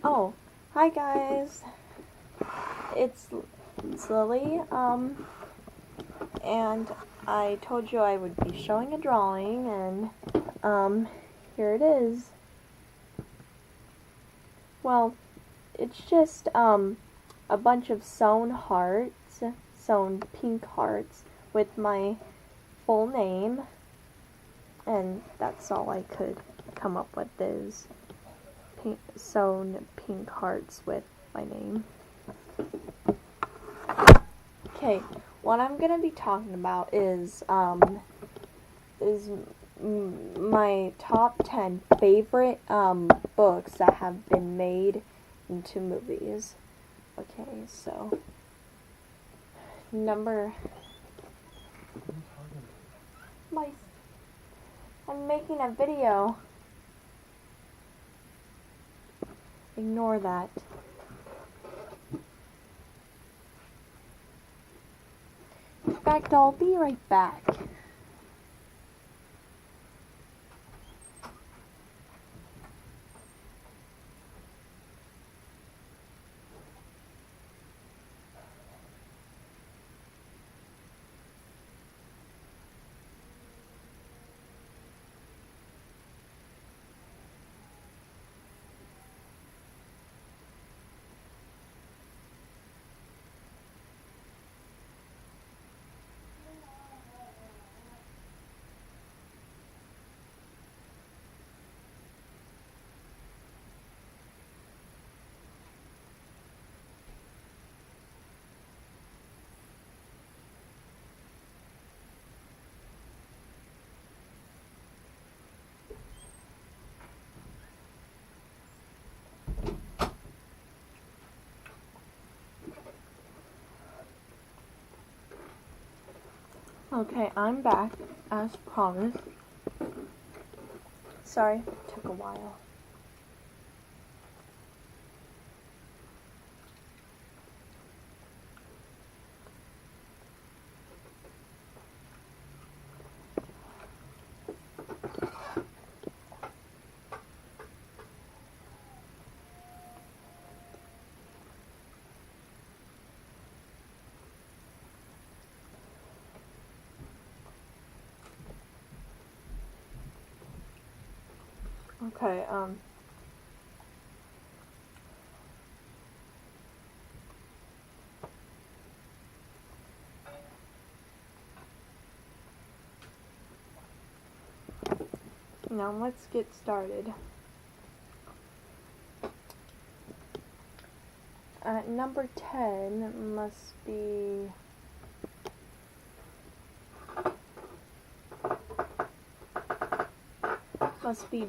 Oh, hi guys. It's Lily. And I told you I would be showing a drawing, and here it is. Well, it's just a bunch of sewn hearts, sewn pink hearts with my full name, and that's all I could come up with is sewn pink hearts with my name. Okay, what I'm gonna be talking about is my top 10 favorite books that have been made into movies. Okay, so I'm making a video. Ignore that. In fact, I'll be right back. Okay, I'm back, as promised. Sorry, took a while. Okay, now let's get started. At number 10 must be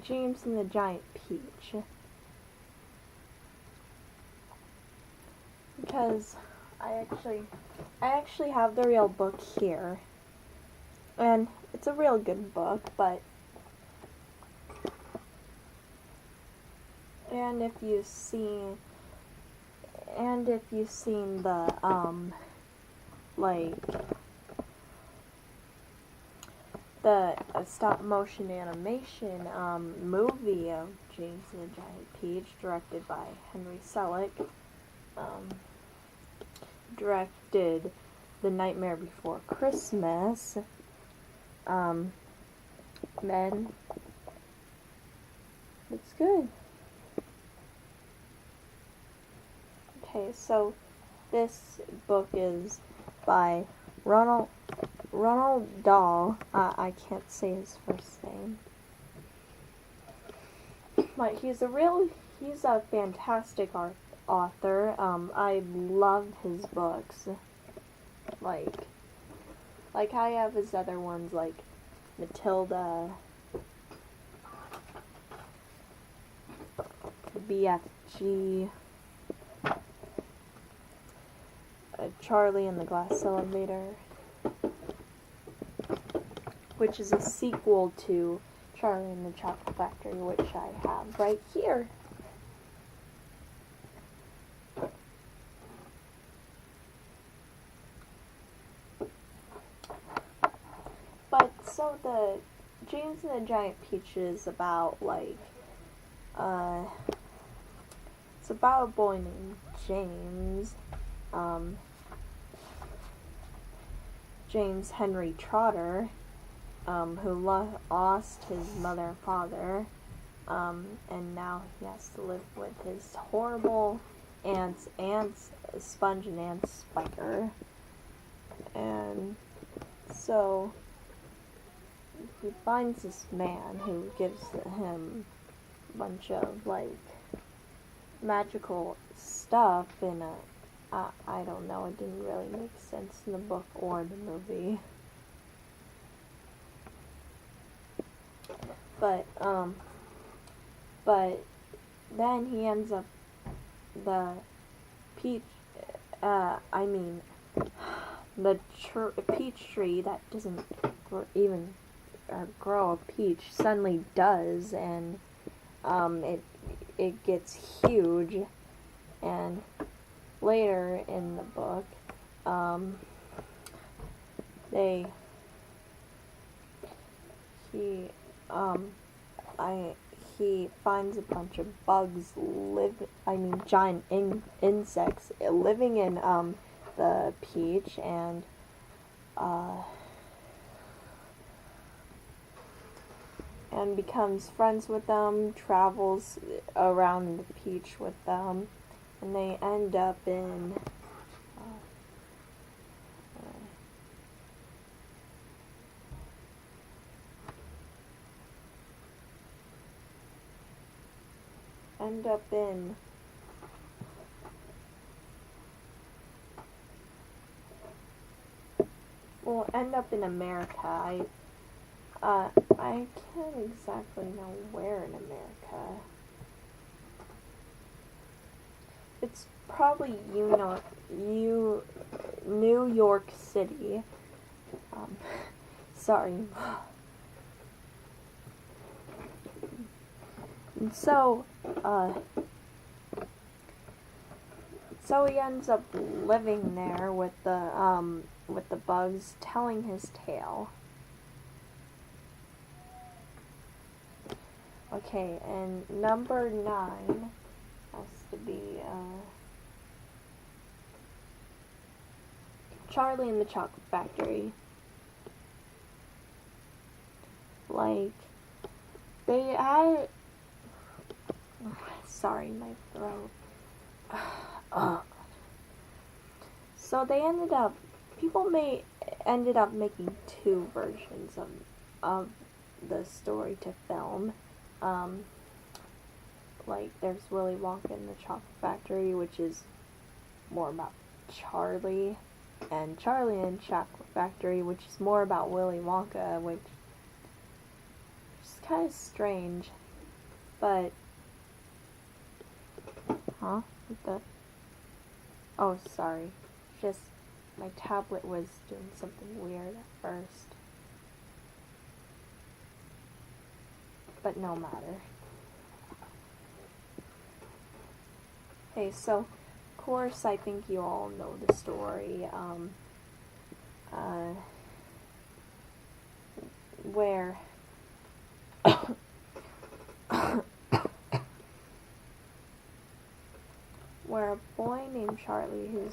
James and the Giant Peach. Because I actually have the real book here. And it's a real good book, but and if you've seen the like the stop motion animation movie of James and the Giant Peach, directed by Henry Selick, directed The Nightmare Before Christmas, then it's good. Okay, so this book is by Ronald Dahl. I can't say his first name, but he's a fantastic author. I love his books. Like I have his other ones like Matilda, the BFG, Charlie and the Glass Elevator, which is a sequel to Charlie and the Chocolate Factory, which I have right here. But so the James and the Giant Peach is about about a boy named James, James Henry Trotter, who lost his mother and father, and now he has to live with his horrible aunts, Sponge and Aunt Spiker. And so he finds this man who gives him a bunch of, like, magical stuff in a, I don't know, it didn't really make sense in the book or the movie. But then he ends up, the peach tree that doesn't even grow a peach suddenly does, and it gets huge, and later in the book, he finds a bunch of bugs giant insects living in the peach, and becomes friends with them, travels around the peach with them, and they end up in America. I can't exactly know where in America. It's probably New York City. Sorry. And so he ends up living there with the bugs, telling his tale. Okay, and number 9 has to be Charlie and the Chocolate Factory. Like, they had... Sorry, my throat. So they ended up making 2 versions of the story to film. Like, there's Willy Wonka and the Chocolate Factory, which is more about Charlie, and Charlie and Chocolate Factory, which is more about Willy Wonka, which is kind of strange, but what the? Oh, sorry. Just my tablet was doing something weird at first. But no matter. Okay, so, of course, I think you all know the story, where a boy named Charlie who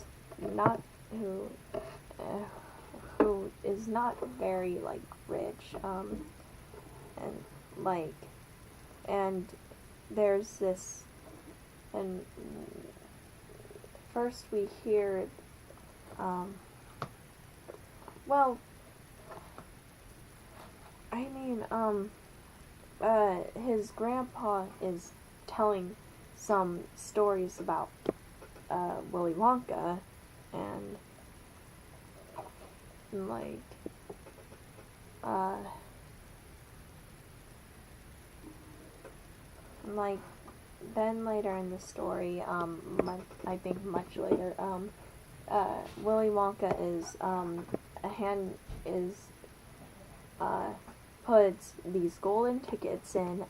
is not very, like, rich, and there's this, and first we hear, his grandpa is telling some stories about Willy Wonka, and then later in the story, I think much later, Willy Wonka puts these golden tickets in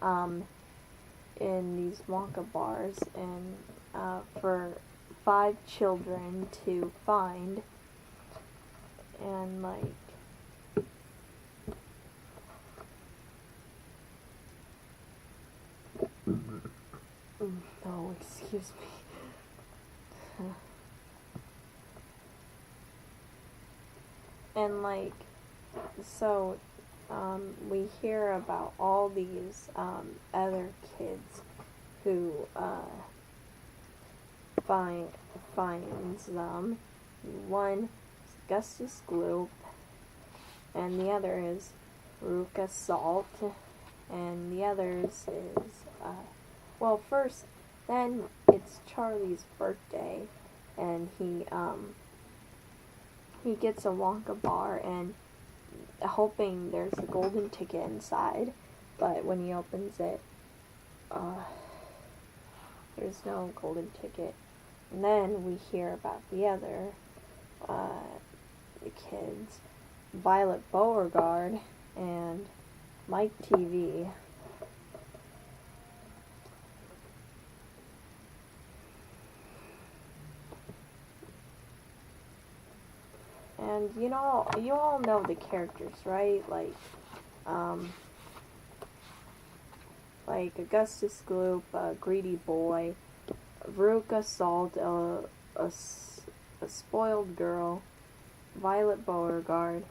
these Wonka bars, and for 5 children to find, and No, excuse me. And like, so, we hear about all these, other kids who, finds them. One is Augustus Gloop, and the other is Veruca Salt, and the others is, well, first, then it's Charlie's birthday, and he gets a Wonka bar, and hoping there's a golden ticket inside, but when he opens it, there's no golden ticket. And then we hear about the other, the kids, Violet Beauregard and Mike TV. And you all know the characters, right? Like Augustus Gloop, a greedy boy, Veruca Salt, a spoiled girl, Violet Beauregard,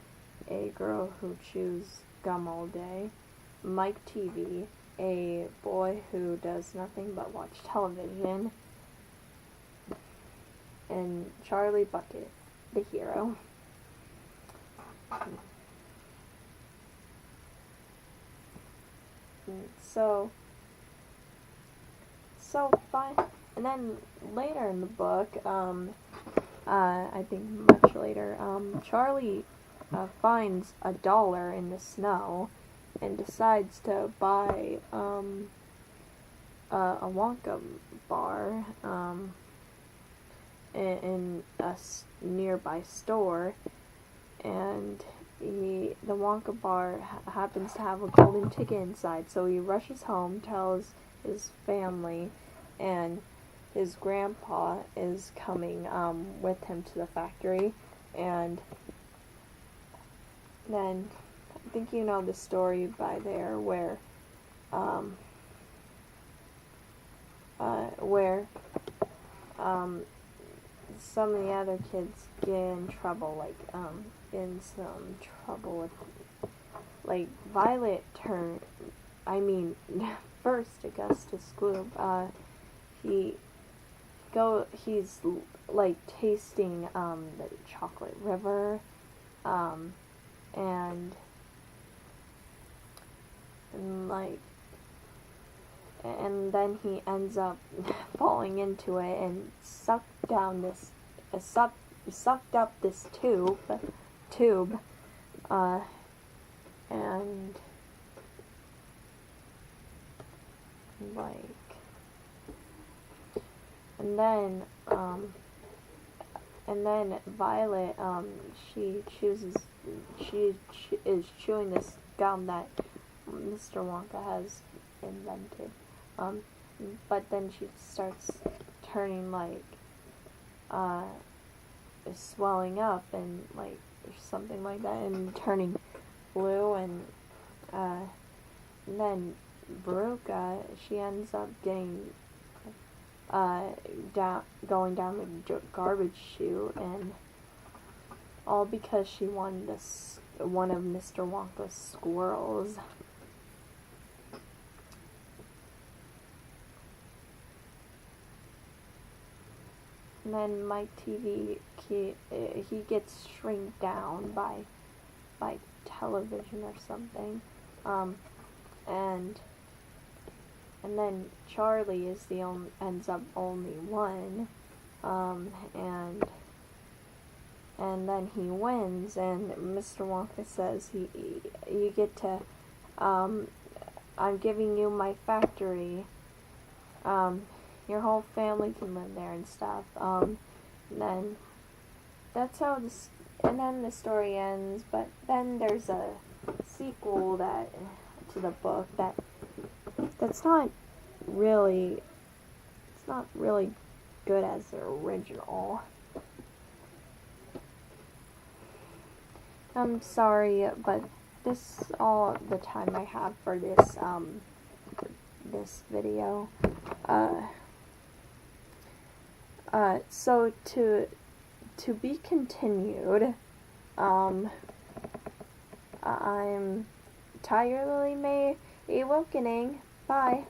a girl who chews gum all day, Mike TV, a boy who does nothing but watch television, and Charlie Bucket, the hero. So fine. And then later in the book, I think much later, Charlie finds $1 in the snow and decides to buy a Wonka bar in a nearby store, and the Wonka bar happens to have a golden ticket inside, so he rushes home, tells his family, and his grandpa is coming with him to the factory. And then I think you know the story by there where some of the other kids get in trouble, with, like, Violet first Augustus Gloop, he's like tasting the chocolate river, and then he ends up falling into it and sucked up this tube, and then Violet, she is chewing this gum that Mr. Wonka has invented, but then she starts turning, swelling up and something like that, and turning blue, and then Veruca, she ends up getting going down the garbage chute, and all because she won one of Mr. Wonka's squirrels. And then Mike TV, he gets shrink down by television or something, and then Charlie ends up only one, and then he wins, and Mr. Wonka says you get to, I'm giving you my factory, your whole family can live there and stuff, and then that's how and then the story ends, but then there's a sequel to the book that's not really good as the original. I'm sorry, but this is all the time I have for this video. So to be continued. I'm Tigerlily May Awakening. Bye.